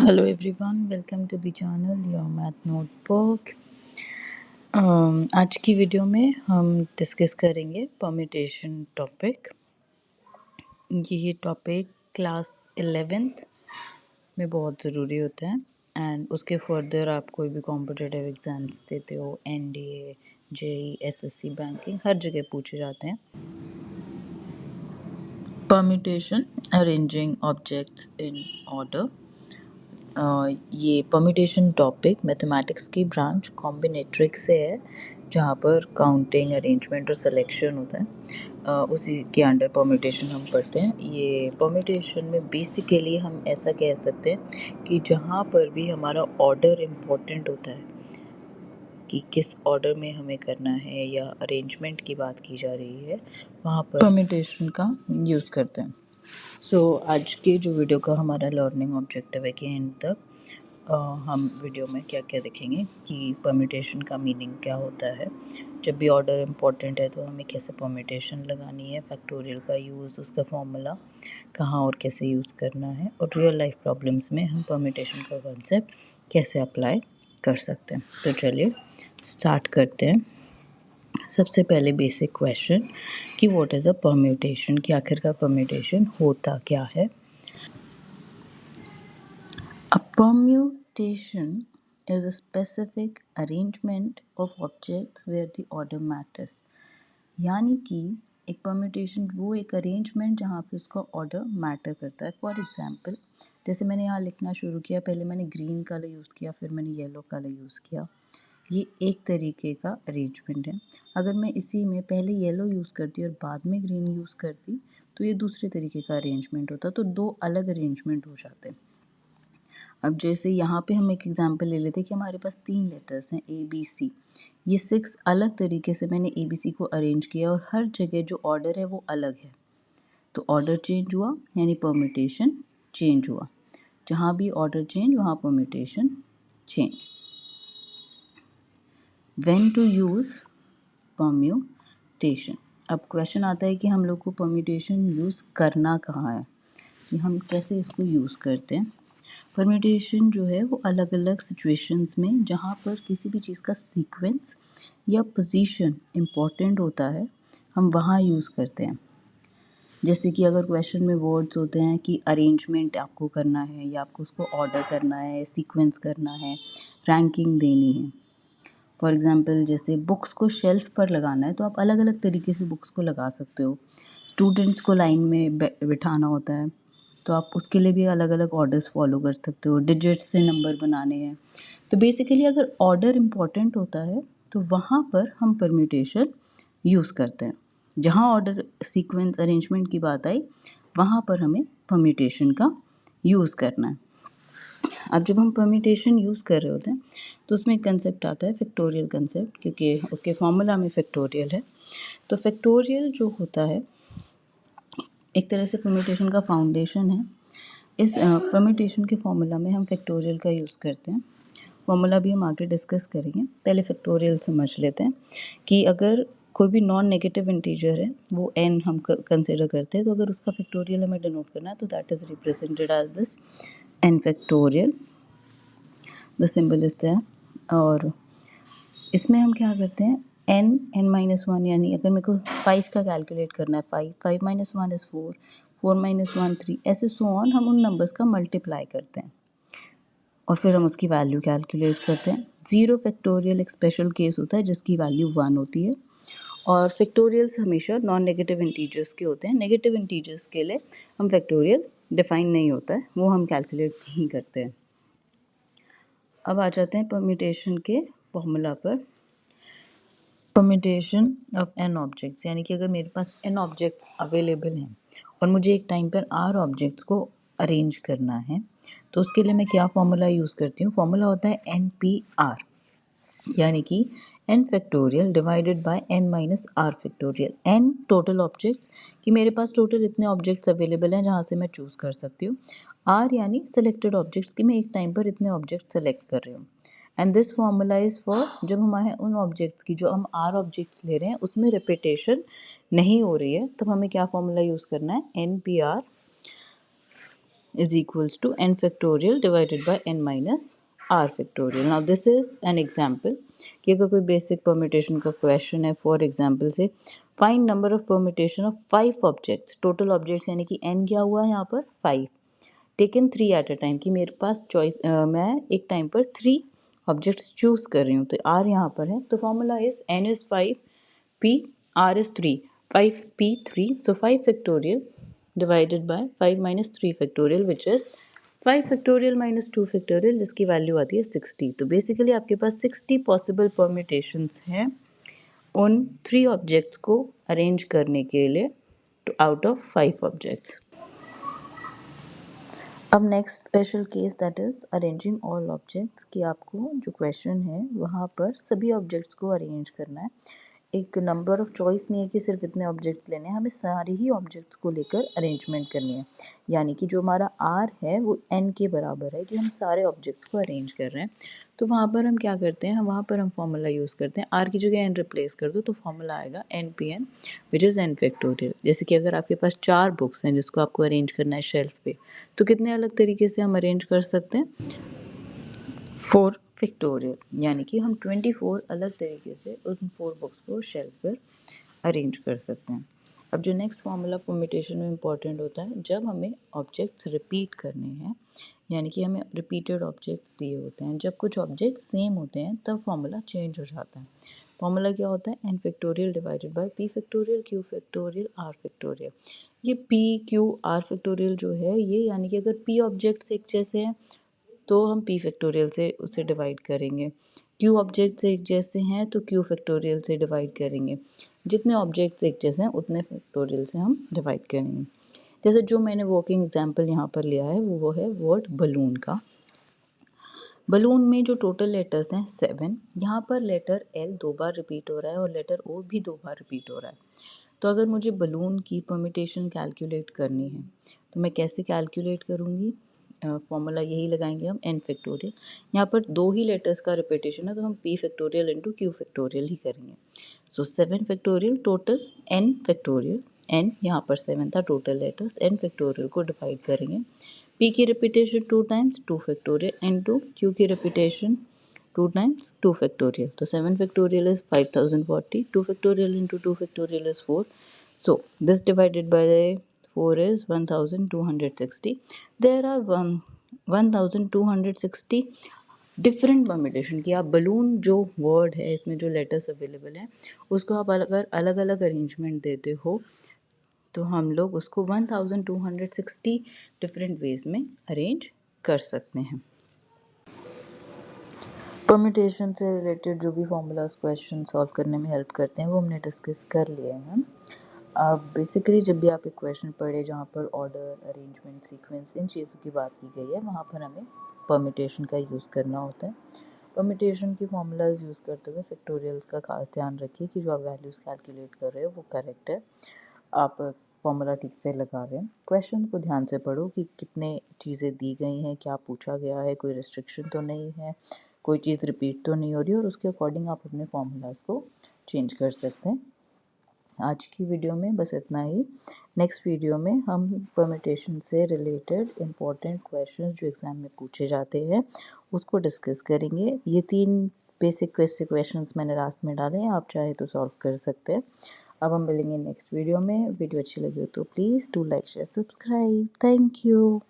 Hello everyone, welcome to the channel Your Math Notebook. आज की video में हम डिस्कस करेंगे परम्यूटेशन टॉपिक। ये टॉपिक क्लास 11th में बहुत ज़रूरी होता है एंड उसके फर्दर आप कोई भी कॉम्पिटिटिव एग्ज़ाम्स देते हो, एनडीए, जेई, एसएससी, बैंकिंग, हर जगह पूछे जाते हैं। Permutation, arranging objects in order. ये परम्यूटेशन टॉपिक मैथमेटिक्स की ब्रांच कॉम्बिनेट्रिक्स से है, जहाँ पर काउंटिंग, अरेंजमेंट और सिलेक्शन होता है। उसी के अंडर परम्यूटेशन हम पढ़ते हैं। ये परम्यूटेशन में बेसिकली हम ऐसा कह सकते हैं कि जहाँ पर भी हमारा ऑर्डर इम्पोर्टेंट होता है कि किस ऑर्डर में हमें करना है या अरेंजमेंट की बात की जा रही है, वहाँ पर परम्यूटेशन का यूज़ करते हैं। आज के जो वीडियो का हमारा लर्निंग ऑब्जेक्टिव है कि एंड तक हम वीडियो में क्या क्या देखेंगे कि परम्यूटेशन का मीनिंग क्या होता है, जब भी ऑर्डर इम्पोर्टेंट है तो हमें कैसे परम्यूटेशन लगानी है, फैक्टोरियल का यूज़, उसका फॉर्मूला कहाँ और कैसे यूज़ करना है, और रियल लाइफ प्रॉब्लम्स में हम परम्यूटेशन का कॉन्सेप्ट कैसे अप्लाई कर सकते हैं। तो चलिए स्टार्ट करते हैं। सबसे पहले बेसिक क्वेश्चन कि व्हाट इज़ अ परम्यूटेशन, कि आखिरकार परम्यूटेशन होता क्या है। A permutation is a specific arrangement of objects where the order matters. यानी कि एक परम्यूटेशन वो एक अरेंजमेंट जहाँ पे उसका ऑर्डर मैटर करता है। फॉर एग्जांपल, जैसे मैंने यहाँ लिखना शुरू किया, पहले मैंने ग्रीन कलर यूज़ किया, फिर मैंने येलो कलर यूज़ किया। ये एक तरीके का अरेंजमेंट है। अगर मैं इसी में पहले येलो यूज़ करती और बाद में ग्रीन यूज़ करती तो ये दूसरे तरीके का अरेंजमेंट होता, तो दो अलग अरेंजमेंट हो जाते हैं। अब जैसे यहाँ पे हम एक एग्जांपल ले लेते हैं कि हमारे पास 3 लेटर्स हैं ए बी सी। ये 6 अलग तरीके से मैंने ए बी सी को अरेंज किया और हर जगह जो ऑर्डर है वो अलग है, तो ऑर्डर चेंज हुआ यानी परम्यूटेशन चेंज हुआ। जहाँ भी ऑर्डर चेंज वहाँ permutation change. When to use permutation. अब क्वेश्चन आता है कि हम लोग को परम्यूटेशन यूज़ करना कहाँ है, कि हम कैसे इसको यूज़ करते हैं। परम्यूटेशन जो है वो अलग अलग सिचुएशंस में जहाँ पर किसी भी चीज़ का सीक्वेंस या पोजीशन इम्पॉर्टेंट होता है, हम वहाँ यूज़ करते हैं। जैसे कि अगर क्वेश्चन में वर्ड्स होते हैं कि अरेंजमेंट आपको करना है या आपको उसको ऑर्डर करना है, सीक्वेंस करना है, रैंकिंग देनी है। फॉर एग्जांपल, जैसे बुक्स को शेल्फ पर लगाना है तो आप अलग अलग तरीके से बुक्स को लगा सकते हो। स्टूडेंट्स को लाइन में बिठाना होता है तो आप उसके लिए भी अलग अलग ऑर्डर्स फॉलो कर सकते हो। डिजिट्स से नंबर बनाने हैं, तो बेसिकली अगर ऑर्डर इम्पॉर्टेंट होता है तो वहाँ पर हम परम्यूटेशन यूज़ करते हैं। जहाँ ऑर्डर सीक्वेंस अरेंजमेंट की बात आई वहाँ पर हमें परम्यूटेशन का यूज़ करना है। अब जब हम परम्यूटेशन यूज़ कर रहे होते हैं तो उसमें एक कंसेप्ट आता है फैक्टोरियल कंसेप्ट, क्योंकि उसके फॉर्मूला में फैक्टोरियल है। तो फैक्टोरियल जो होता है एक तरह से परम्यूटेशन का फाउंडेशन है। इस परम्यूटेशन के फॉर्मूला में हम फैक्टोरियल का यूज़ करते हैं। फॉर्मूला भी हम आगे डिस्कस करेंगे, पहले फैक्टोरियल समझ लेते हैं कि अगर कोई भी नॉन नेगेटिव इंटीजर है वो n हम कंसिडर करते हैं, तो अगर उसका फैक्टोरियल हमें डिनोट करना है तो that is represented as this n factorial. The symbol is that. और इसमें हम क्या करते हैं, n-1 यानी अगर मेरे को 5 का कैलकुलेट करना है, 5 माइनस 1 इज़ 4, 4 माइनस 1 3, ऐसे सो ऑन हम उन नंबर्स का मल्टीप्लाई करते हैं और फिर हम उसकी वैल्यू कैलकुलेट करते हैं। 0 फैक्टोरियल एक स्पेशल केस होता है जिसकी वैल्यू 1 होती है, और फैक्टोरियल्स हमेशा नॉन नेगेटिव इंटीजर्स के होते हैं। नेगेटिव इंटीजर्स के लिए हम फैक्टोरियल डिफाइन नहीं होता है, वो हम कैलकुलेट नहीं करते हैं। अब आ जाते हैं परम्यूटेशन के फॉर्मूला पर। परम्यूटेशन ऑफ n ऑब्जेक्ट्स, यानी कि अगर मेरे पास n ऑब्जेक्ट्स अवेलेबल हैं और मुझे एक टाइम पर r ऑब्जेक्ट्स को अरेंज करना है, तो उसके लिए मैं क्या फॉर्मूला यूज़ करती हूँ। फॉर्मूला होता है NPR, यानी कि n factorial divided bye n minus r factorial. n total objects, कि मेरे पास टोटल इतने ऑब्जेक्ट्स अवेलेबल हैं जहाँ से मैं चूज़ कर सकती हूँ। r यानी सिलेक्टेड ऑब्जेक्ट्स, कि मैं एक टाइम पर इतने ऑब्जेक्ट सेलेक्ट कर रही हूँ। And this formula is for जब हमारे उन ऑब्जेक्ट्स की जो हम r ऑब्जेक्ट्स ले रहे हैं उसमें रिपीटेशन नहीं हो रही है, तब हमें क्या फॉर्मूला यूज़ करना है, NPR is equals to n factorial divided by n minus r factorial. Now this is an example कि अगर कोई बेसिक परम्यूटेशन का क्वेश्चन है, फॉर एग्जांपल से find number of permutation of 5 objects, total objects यानी कि n क्या हुआ है यहाँ पर 5, टेकन 3 एट अ टाइम, कि मेरे पास चॉइस मैं एक टाइम पर 3 ऑब्जेक्ट्स चूज कर रही हूँ, तो r यहाँ पर है, तो formula is n is 5 p r is 3, 5p 3, so 5 factorial divided by 5 minus 3 factorial which is 5 factorial minus 2 factorial जिसकी वैल्यू आती है 60। तो बेसिकली आपके पास 60 पॉसिबल परम्यूटेशंस हैं उन 3 ऑब्जेक्ट्स को अरेंज करने के लिए आउट ऑफ 5 ऑब्जेक्ट्स। अब next special case that is arranging all objects, कि आपको जो क्वेश्चन है वहाँ पर सभी ऑब्जेक्ट्स को अरेंज करना है। एक नंबर ऑफ चॉइस नहीं है कि सिर्फ इतने ऑब्जेक्ट्स लेने हैं, हमें सारे ही ऑब्जेक्ट्स को लेकर अरेंजमेंट करनी है, यानी कि जो हमारा आर है वो एन के बराबर है कि हम सारे ऑब्जेक्ट्स को अरेंज कर रहे हैं। तो वहाँ पर हम क्या करते हैं, वहाँ पर हम फॉर्मूला यूज़ करते हैं, आर की जगह एन रिप्लेस कर दो तो फॉर्मूला आएगा N P N which is N factorial. जैसे कि अगर आपके पास 4 बुक्स हैं जिसको आपको अरेंज करना है शेल्फ पे, तो कितने अलग तरीके से हम अरेंज कर सकते हैं, 4 फैक्टोरियल, यानी कि हम 24 अलग तरीके से उन 4 बुक्स को शेल्फ पर अरेंज कर सकते हैं। अब जो नेक्स्ट फार्मूला परम्यूटेशन में इंपॉर्टेंट होता है, जब हमें ऑब्जेक्ट्स रिपीट करने हैं, यानी कि हमें रिपीटेड ऑब्जेक्ट्स दिए होते हैं, जब कुछ ऑब्जेक्ट्स सेम होते हैं तब फार्मूला चेंज हो जाता है। फार्मूला क्या होता है, N factorial divided by P factorial Q factorial R factorial. ये पी क्यू आर फैक्टोरियल जो है ये, यानी कि अगर पी ऑब्जेक्ट्स एक जैसे हैं तो हम p फैक्टोरियल से उसे डिवाइड करेंगे, q ऑब्जेक्ट्स एक जैसे हैं तो q फैक्टोरियल से डिवाइड करेंगे, जितने ऑब्जेक्ट्स एक जैसे हैं उतने फैक्टोरियल से हम डिवाइड करेंगे। जैसे जो मैंने वर्किंग एग्जांपल यहाँ पर लिया है वो है वर्ड बलून का। बलून में जो टोटल लेटर्स हैं 7, यहाँ पर लेटर L 2 बार रिपीट हो रहा है और लेटर O भी 2 बार रिपीट हो रहा है। तो अगर मुझे बलून की परम्यूटेशन कैलकुलेट करनी है तो मैं कैसे कैलकुलेट करूँगी, फॉर्मूला यही लगाएंगे हम एन फैक्टोरियल। यहाँ पर 2 ही लेटर्स का रिपीटेशन है तो हम P factorial into Q factorial ही करेंगे। So 7 factorial total N factorial, N यहाँ पर 7 था टोटल लेटर्स, एन फैक्टोरियल को डिवाइड करेंगे, p की repetition 2 times 2 factorial into q की रिपीटेशन 2 टाइम्स 2 फैक्टोरियल, तो 7 factorial is 5040, 2 factorial into 2 factorial is 4, so this divided by 4 is 1260. there are 1260 different permutation की। आप बलून जो वर्ड है इसमें जो लेटर्स अवेलेबल हैं उसको आप अगर अलग अलग अरेंजमेंट देते हो तो हम लोग उसको 1260 डिफरेंट वेज में अरेंज कर सकते हैं। परम्यूटेशन से रिलेटेड जो भी फॉर्मूलाज क्वेश्चन सॉल्व करने में हेल्प करते हैं वो हमने डिस्कस कर लिए हैं। अब बेसिकली जब भी आप एक क्वेश्चन पढ़े जहाँ पर ऑर्डर, अरेंजमेंट, सीक्वेंस, इन चीज़ों की बात की गई है, वहाँ पर हमें परम्यूटेशन का यूज़ करना होता है। परम्यूटेशन की फॉर्मूलाज यूज़ करते हुए फैक्टोरियल्स का खास ध्यान रखिए कि जो आप वैल्यूज़ कैलकुलेट कर रहे हो वो करेक्ट है, आप फॉर्मूला ठीक से लगा रहे हैं। क्वेश्चन को ध्यान से पढ़ो कि कितने चीज़ें दी गई हैं, क्या पूछा गया है, कोई रिस्ट्रिक्शन तो नहीं है, कोई चीज़ रिपीट तो नहीं हो रही, और उसके अकॉर्डिंग आप अपने फॉर्मूलाज को चेंज कर सकते हैं। आज की वीडियो में बस इतना ही। नेक्स्ट वीडियो में हम परम्यूटेशन से रिलेटेड इम्पॉर्टेंट क्वेश्चंस जो एग्ज़ाम में पूछे जाते हैं उसको डिस्कस करेंगे। ये 3 बेसिक क्वेश्चंस मैंने लास्ट में डाले हैं, आप चाहे तो सॉल्व कर सकते हैं। अब हम मिलेंगे नेक्स्ट वीडियो में। वीडियो अच्छी लगी हो तो please do like share subscribe. Thank you.